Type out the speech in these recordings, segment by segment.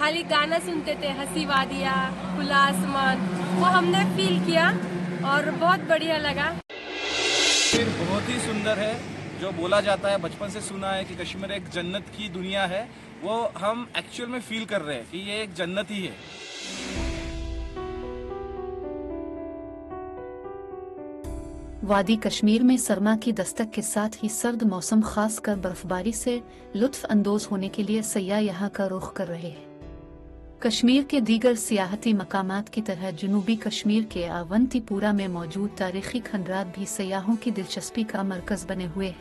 खाली गाना सुनते थे, हंसी वादियाँ, खुला आसमान, वो हमने फील किया और बहुत बढ़िया लगा। कश्मीर बहुत ही सुंदर है। जो बोला जाता है, बचपन से सुना है कि कश्मीर एक जन्नत की दुनिया है, वो हम एक्चुअल में फील कर रहे हैं कि ये एक जन्नत ही है। वादी कश्मीर में सरमा की दस्तक के साथ ही सर्द मौसम खासकर बर्फबारी से लुत्फ अंदोज होने के लिए सयाह यहाँ का रुख कर रहे हैं। कश्मीर के दीगर सियाहती मकामात की तरह जनूबी कश्मीर के अवंतीपुरा में मौजूद तारीखी खंडरात भी सयाहों की दिलचस्पी का मरकज बने हुए हैं।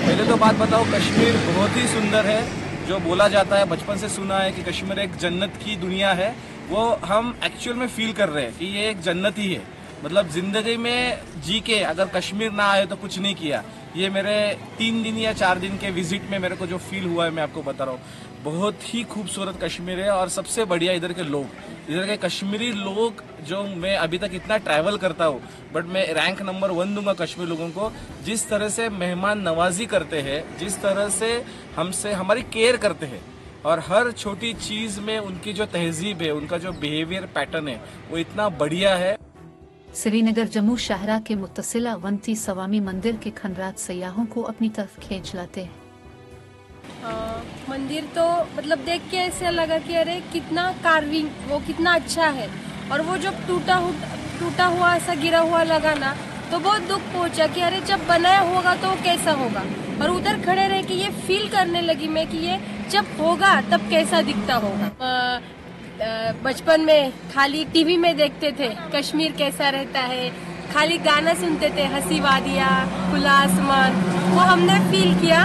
पहले तो बात बताओ, कश्मीर बहुत ही सुंदर है। जो बोला जाता है, बचपन से सुना है कि कश्मीर एक जन्नत की दुनिया है, वो हम एक्चुअल में फील कर रहे हैं कि ये एक जन्नत ही है। मतलब जिंदगी में जी के अगर कश्मीर ना आए तो कुछ नहीं किया। ये मेरे 3 दिन या 4 दिन के विजिट में मेरे को जो फील हुआ है, मैं आपको बता रहा हूँ। बहुत ही खूबसूरत कश्मीर है और सबसे बढ़िया इधर के लोग, इधर के कश्मीरी लोग, जो मैं अभी तक इतना ट्रैवल करता हूँ, बट मैं रैंक नंबर 1 दूंगा कश्मीर लोगों को। जिस तरह से मेहमान नवाजी करते हैं, जिस तरह से हमसे हमारी केयर करते हैं, और हर छोटी चीज में उनकी जो तहजीब है, उनका जो बिहेवियर पैटर्न है, वो इतना बढ़िया है। श्रीनगर जम्मू शाहरा के मुत्तसिला अवंती सवामी मंदिर के खंडरात सयाहों को अपनी तरफ खींच लाते हैं। मंदिर तो मतलब देख के ऐसा लगा कि अरे कितना कार्विंग, वो कितना अच्छा है। और वो जो टूटा हुआ ऐसा गिरा हुआ लगा ना, तो बहुत दुख पहुंचा कि अरे जब बनाया होगा तो कैसा होगा। और उधर खड़े रह के ये फील करने लगी मैं कि ये जब होगा तब कैसा दिखता होगा। बचपन में खाली टीवी में देखते थे कश्मीर कैसा रहता है, खाली गाना सुनते थे, हंसी वादियाँ, खुला आसमान, वो हमने फील किया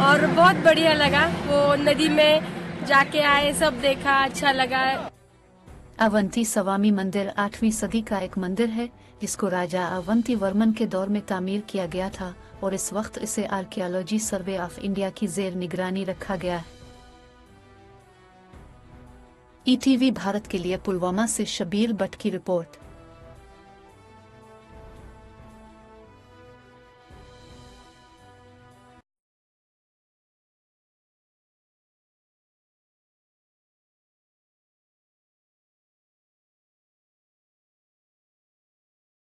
और बहुत बढ़िया लगा। वो नदी में जाके आए, सब देखा, अच्छा लगा। अवंती सवामी मंदिर 8वीं सदी का एक मंदिर है जिसको राजा अवंती वर्मन के दौर में तामीर किया गया था और इस वक्त इसे आर्कियोलॉजी सर्वे ऑफ इंडिया की जेर निगरानी रखा गया है। ईटीवी भारत के लिए पुलवामा से शबीर भट्ट की रिपोर्ट।